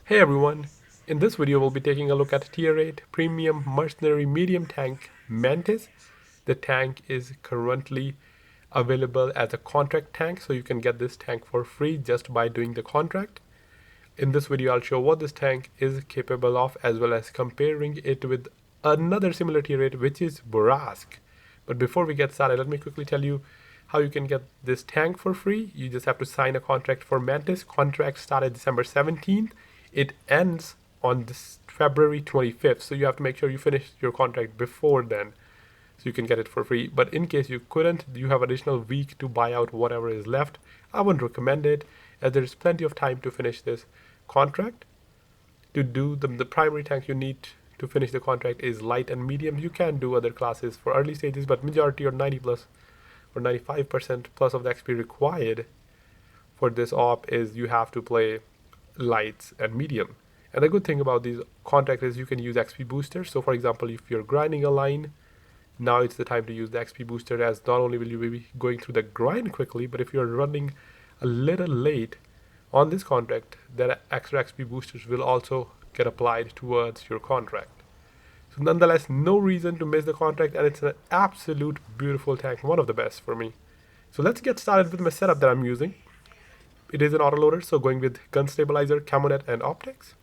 Hey everyone, in this video we'll be taking a look at Tier 8 Premium Mercenary Medium Tank Mantis. The tank is currently available as a contract tank, so you can get this tank for free just by doing the contract. In this video I'll show what this tank is capable of as well as comparing it with another similar Tier 8 which is Bourrasque. But before we get started, let me quickly tell you how you can get this tank for free. You just have to sign a contract for Mantis. Contract started December 17th. It ends on this February 25th, so you have to make sure you finish your contract before then so you can get it for free. But in case you couldn't, you have additional week to buy out whatever is left. I wouldn't recommend it as there is plenty of time to finish this contract. To do the primary tank you need to finish the contract is light and medium. You can do other classes for early stages, but majority or 90 plus or 95% plus of the XP required for this op is you have to play lights and medium. And the good thing about these contracts is you can use XP boosters. So for example, if you're grinding a line, now it's the time to use the XP booster, as not only will you be going through the grind quickly, but if you're running a little late on this contract, then extra XP boosters will also get applied towards your contract. So nonetheless, no reason to miss the contract, and it's an absolute beautiful tank, one of the best for me. So let's get started with my setup that I'm using. It is an autoloader, so going with gun stabilizer, camonet, and optics.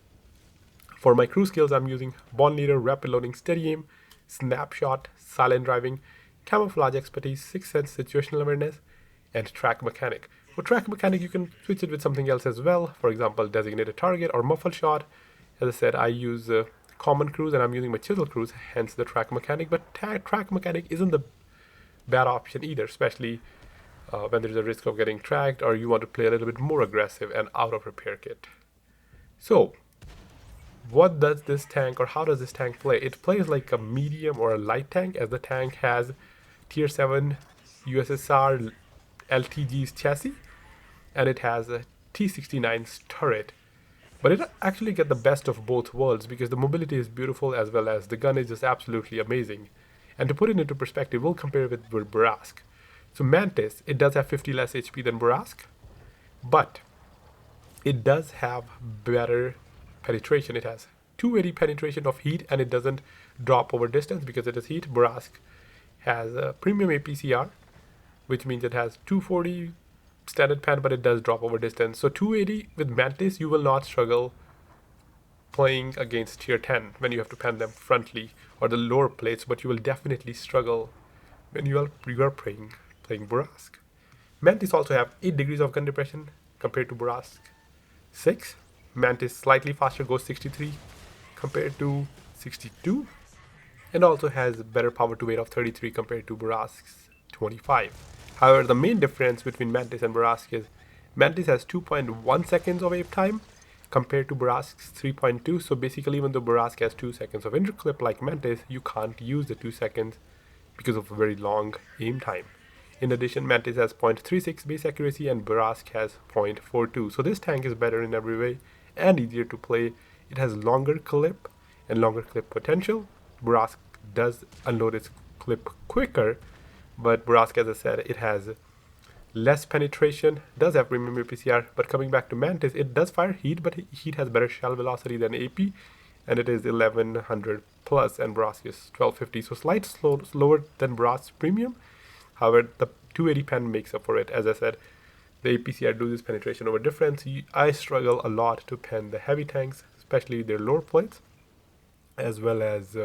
For my crew skills, I'm using bond leader, rapid loading, steady aim, snapshot, silent driving, camouflage expertise, sixth sense, situational awareness, and track mechanic. For track mechanic, you can switch it with something else as well. For example, designated target or muffle shot. As I said, I use common crews and I'm using my chisel crews, hence the track mechanic. But track mechanic isn't the bad option either, especially when there's a risk of getting tracked or you want to play a little bit more aggressive and out of repair kit. So what does this tank, or how does this tank play? It plays like a medium or a light tank, as the tank has tier 7 USSR LTG's chassis and it has a T69's turret. But it actually gets the best of both worlds because the mobility is beautiful as well as the gun is just absolutely amazing. And to put it into perspective, we'll compare it with Bourrasque. So Mantis, it does have 50 less HP than Bourrasque, but it does have better penetration. It has 280 penetration of heat and it doesn't drop over distance because it is heat. Bourrasque has a premium APCR, which means it has 240 standard pen, but it does drop over distance. So 280 with Mantis, you will not struggle playing against tier 10 when you have to pen them frontally or the lower plates, but you will definitely struggle when you are playing Bourrasque. Mantis also have 8 degrees of gun depression compared to Bourrasque 6. Mantis slightly faster, goes 63 compared to 62, and also has better power to weight of 33 compared to Bourrasque's 25. However, the main difference between Mantis and Bourrasque is Mantis has 2.1 seconds of aim time compared to Bourrasque's 3.2. So basically, even though Bourrasque has 2 seconds of interclip like Mantis, you can't use the 2 seconds because of a very long aim time. In addition, Mantis has 0.36 base accuracy and Bourrasque has 0.42. So this tank is better in every way and easier to play. It has longer clip and longer clip potential. Bourrasque does unload its clip quicker, but Bourrasque, as I said, it has less penetration, does have premium APCR, but coming back to Mantis, it does fire heat, but heat has better shell velocity than AP, and it is 1100 plus, and Bourrasque is 1250, so slightly slower than Bourrasque premium. However, the 280 pen makes up for it. As I said, the APCR do this penetration over difference. I struggle a lot to pen the heavy tanks, especially their lower plates, as well as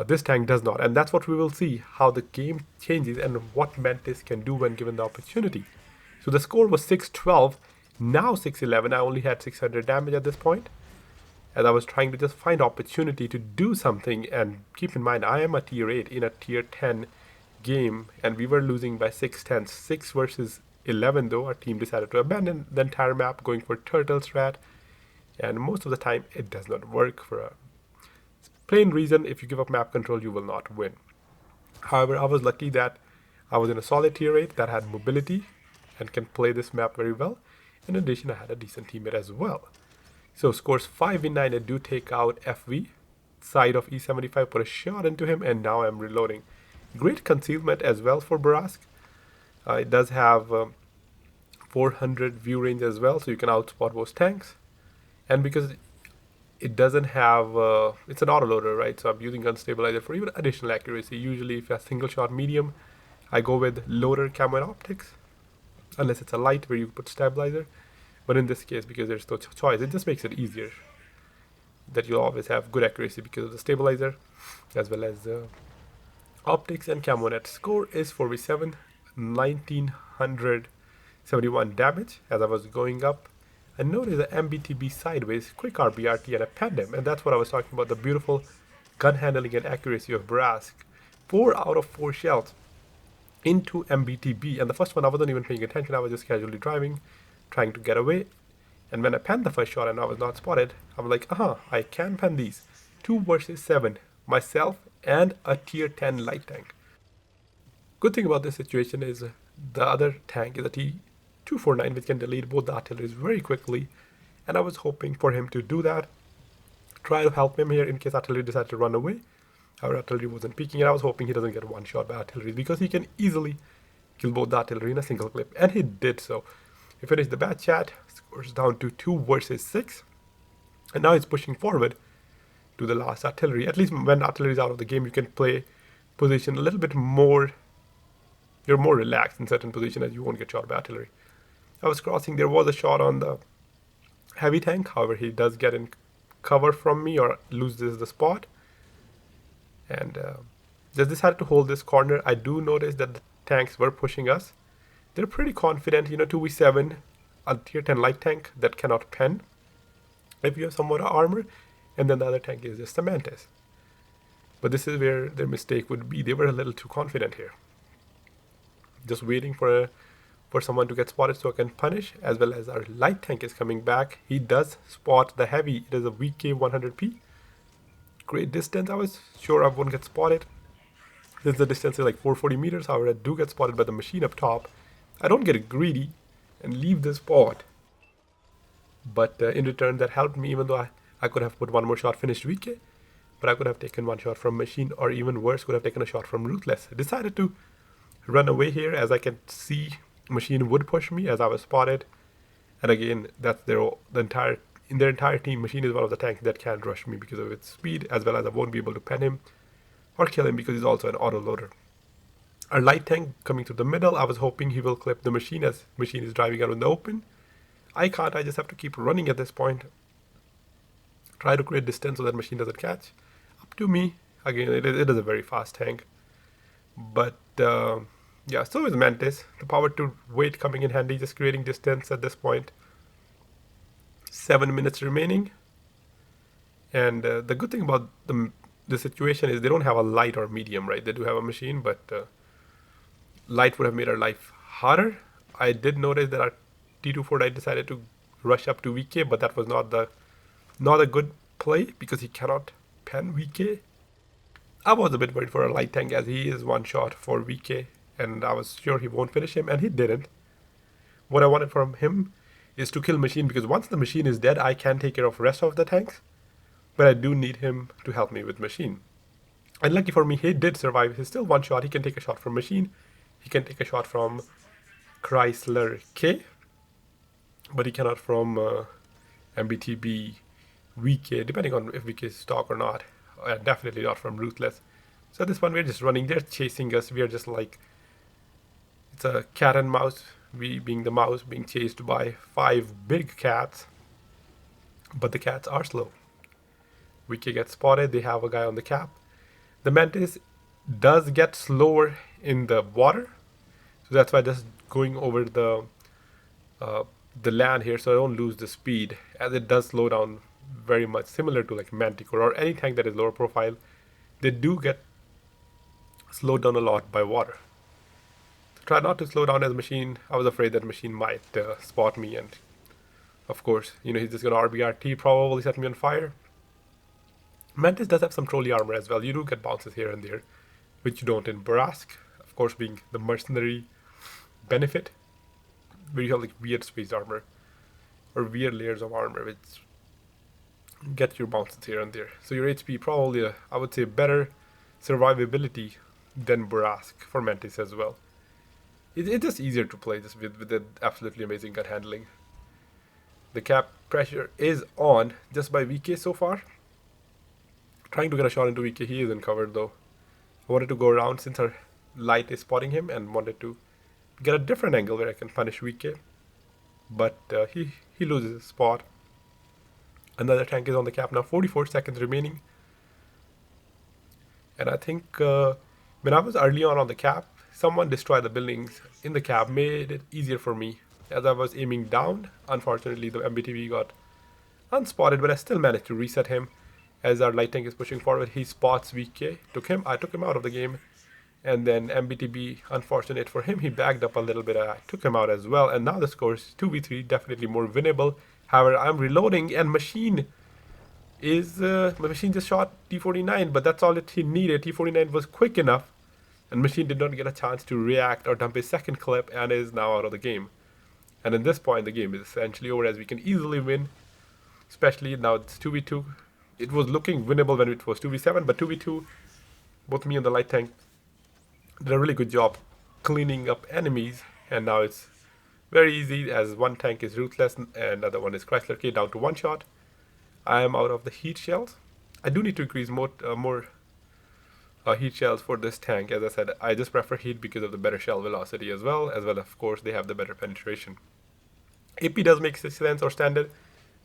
this tank does not. And that's what we will see, how the game changes and what Mantis can do when given the opportunity. So the score was 612, now 611. I only had 600 damage at this point, as I was trying to just find opportunity to do something. And keep in mind, I am a tier 8 in a tier 10 game, and we were losing by 6 tenths. 6 versus 11 though. Our team decided to abandon the entire map, going for turtle strat, and most of the time it does not work for a plain reason: if you give up map control, you will not win. However, I was lucky that I was in a solid tier 8 that had mobility and can play this map very well. In addition, I had a decent teammate as well. So scores 5v9, I do take out FV, side of E75, put a shot into him, and now I'm reloading. Great concealment as well for Bourrasque. It does have 400 view range as well, so you can outspot most tanks. And because it doesn't have, it's an autoloader, right? So I'm using gun stabilizer for even additional accuracy. Usually if a single shot medium, I go with loader camo and optics, unless it's a light where you put stabilizer. But in this case, because there's no choice, it just makes it easier that you'll always have good accuracy because of the stabilizer, as well as optics and camo net. Score is 4v7, 1971 damage. As I was going up, I noticed the MBTB sideways, quick RBRT, and I penned him. And that's what I was talking about, the beautiful gun handling and accuracy of Bourrasque. 4 out of 4 shells into MBTB. And the first one, I wasn't even paying attention. I was just casually driving, trying to get away. And when I penned the first shot and I was not spotted, I was like, I can pen these. 2 versus 7. Myself and a tier 10 light tank. Good thing about this situation is the other tank is a T249, which can delete both the artilleries very quickly. And I was hoping for him to do that. Try to help him here in case artillery decided to run away. Our artillery wasn't peeking, and I was hoping he doesn't get one shot by artillery because he can easily kill both the artillery in a single clip. And he did so. He finished the bat chat, scores down to 2 versus 6. And now he's pushing forward to the last artillery. At least when artillery is out of the game, you can play position a little bit more. You're more relaxed in certain position as you won't get shot by artillery. I was crossing, there was a shot on the heavy tank, however he does get in cover from me or loses the spot. And just decided to hold this corner. I do notice that the tanks were pushing us. They're pretty confident, 2v7, a tier 10 light tank that cannot pen if you have somewhat of armor, and then the other tank is just a Mantis. But this is where their mistake would be. They were a little too confident here. Just waiting for someone to get spotted so I can punish, as well as our light tank is coming back. He does spot the heavy. It is a VK 100p. Great distance. I was sure I wouldn't get spotted. Since the distance is like 440 meters, however, I do get spotted by the machine up top. I don't get greedy and leave the spot. But in return, that helped me, even though I could have put one more shot, finished VK. But I could have taken one shot from machine, or even worse, could have taken a shot from ruthless. I decided to run away here, as I can see machine would push me as I was spotted. And again, that's their entire team. Machine is one of the tanks that can't rush me because of its speed, as well as I won't be able to pen him or kill him because he's also an autoloader. Our light tank coming through the middle, I was hoping he will clip the machine as machine is driving out in the open. I can't, I just have to keep running at this point. Try to create distance so that machine doesn't catch up to me. Again, it is a very fast tank. But yeah, so is Mantis. The power to weight coming in handy, just creating distance at this point. 7 minutes remaining. And the good thing about the situation is they don't have a light or medium, right? They do have a machine, but light would have made our life harder. I did notice that our T249 decided to rush up to VK, but that was not a good play because he cannot pen VK. I was a bit worried for a light tank as he is one shot for VK, and I was sure he won't finish him, and he didn't. What I wanted from him is to kill machine, because once the machine is dead, I can take care of the rest of the tanks, but I do need him to help me with machine. And lucky for me, he did survive. He's still one shot. He can take a shot from machine. He can take a shot from Chrysler K, but he cannot from MBTB, VK, depending on if VK is stock or not. Definitely not from Ruthless. So this one, we're just running. They're chasing us. We are just like, it's a cat and mouse. We being the mouse being chased by 5 big cats. But the cats are slow. VK gets spotted. They have a guy on the cap. The Mantis does get slower in the water. So that's why just going over the land here, so I don't lose the speed, as it does slow down very much, similar to like Manticore or any tank that is lower profile. They do get slowed down a lot by water. So try not to slow down as machine. I was afraid that machine might spot me, and of course, he's just gonna RBRT, probably set me on fire. Mantis does have some trolley armor as well. You do get bounces here and there, which you don't in Bourrasque, of course, being the mercenary benefit, where you have like weird space armor or weird layers of armor which get your bounces here and there. So your HP probably, I would say, better survivability than Bourrasque for Mantis as well. It's just easier to play this with the absolutely amazing gun handling. The cap pressure is on just by VK so far. Trying to get a shot into VK. He isn't covered though. I wanted to go around since our light is spotting him and wanted to get a different angle where I can punish VK. But he loses his spot. Another tank is on the cap now. 44 seconds remaining. And I think when I was early on the cap, someone destroyed the buildings in the cap, made it easier for me. As I was aiming down, unfortunately the MBTV got unspotted, but I still managed to reset him. As our light tank is pushing forward, he spots VK. I took him out of the game. And then MBTB, unfortunate for him, he backed up a little bit. I took him out as well. And now the score is 2v3, definitely more winnable. However, I'm reloading and Machine just shot T49, but that's all that he needed. T49 was quick enough, and Machine did not get a chance to react or dump his second clip and is now out of the game. And at this point, the game is essentially over, as we can easily win, especially now it's 2v2. It was looking winnable when it was 2v7, but 2v2, both me and the light tank did a really good job cleaning up enemies, and now it's very easy as one tank is Ruthless and another one is Chrysler K, down to one shot. I am out of the heat shells. I do need to increase more heat shells for this tank. As I said, I just prefer heat because of the better shell velocity as well of course they have the better penetration. AP does make sense or standard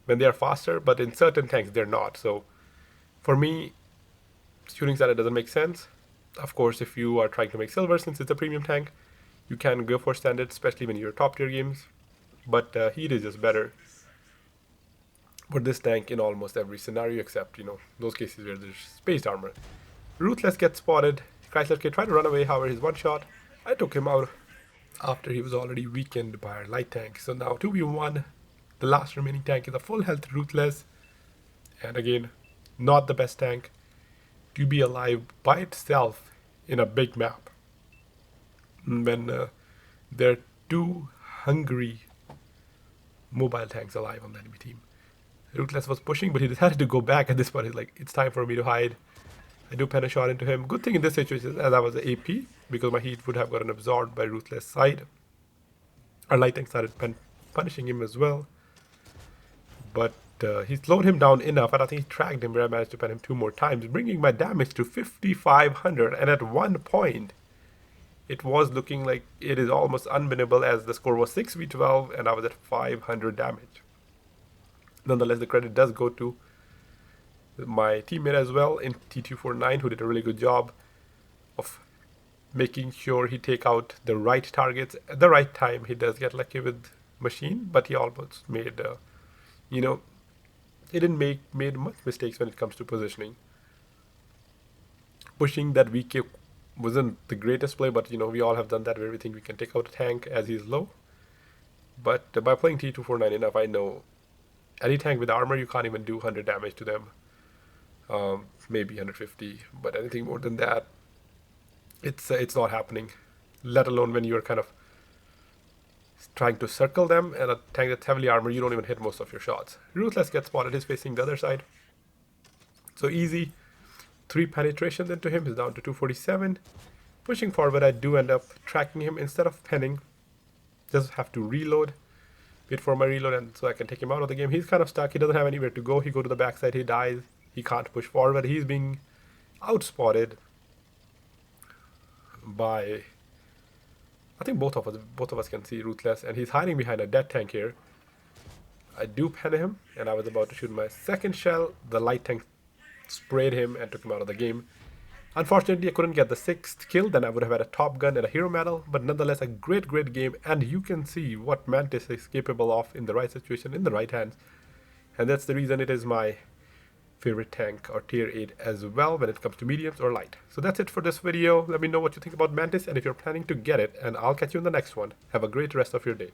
when they are faster, but in certain tanks they're not. So for me, shooting standard doesn't make sense. Of course, if you are trying to make silver, since it's a premium tank, you can go for standard, especially when you're top tier games. But heat is just better for this tank in almost every scenario, except, those cases where there's spaced armor. Ruthless gets spotted. Chrysler K tried to run away, however, his one shot. I took him out after he was already weakened by our light tank. So now 2v1. The last remaining tank is a full health Ruthless. And again, not the best tank to be alive by itself in a big map. When there are two hungry mobile tanks alive on the enemy team. Ruthless was pushing, but he decided to go back at this point. He's like, it's time for me to hide. I do pen a shot into him. Good thing in this situation, as I was the AP, because my heat would have gotten absorbed by Ruthless side. Our light tank started punishing him as well. But he slowed him down enough, and I think he tracked him where I managed to pen him 2 more times, bringing my damage to 5,500. And at one point, it was looking like it is almost unwinnable, as the score was 6v12 and I was at 500 damage. Nonetheless, the credit does go to my teammate as well in T249, who did a really good job of making sure he take out the right targets at the right time. He does get lucky with Machine, but he almost made, he didn't made much mistakes when it comes to positioning. Pushing that VK wasn't the greatest play, but we all have done that where we think we can take out a tank as he's low. But by playing T249 enough, I know any tank with armor, you can't even do 100 damage to them. Maybe 150, but anything more than that, it's not happening. Let alone when you're kind of trying to circle them, and a tank that's heavily armored, you don't even hit most of your shots. Ruthless gets spotted, he's facing the other side. So easy. 3 penetrations into him, he's down to 247. Pushing forward, I do end up tracking him instead of penning. Just have to reload. Wait for my reload, and so I can take him out of the game. He's kind of stuck, he doesn't have anywhere to go. He go to the backside, he dies. He can't push forward. He's being outspotted by, I think both of us can see Ruthless, and he's hiding behind a dead tank here. I do pen him, and I was about to shoot my second shell. The light tank sprayed him and took him out of the game. Unfortunately, I couldn't get the 6th kill. Then I would have had a top gun and a hero medal, but nonetheless a great game, and you can see what Mantis is capable of in the right situation, in the right hands. And that's the reason it is my favorite tank or tier 8 as well when it comes to mediums or light. So that's it for this video. Let me know what you think about Mantis and if you're planning to get it, and I'll catch you in the next one. Have a great rest of your day.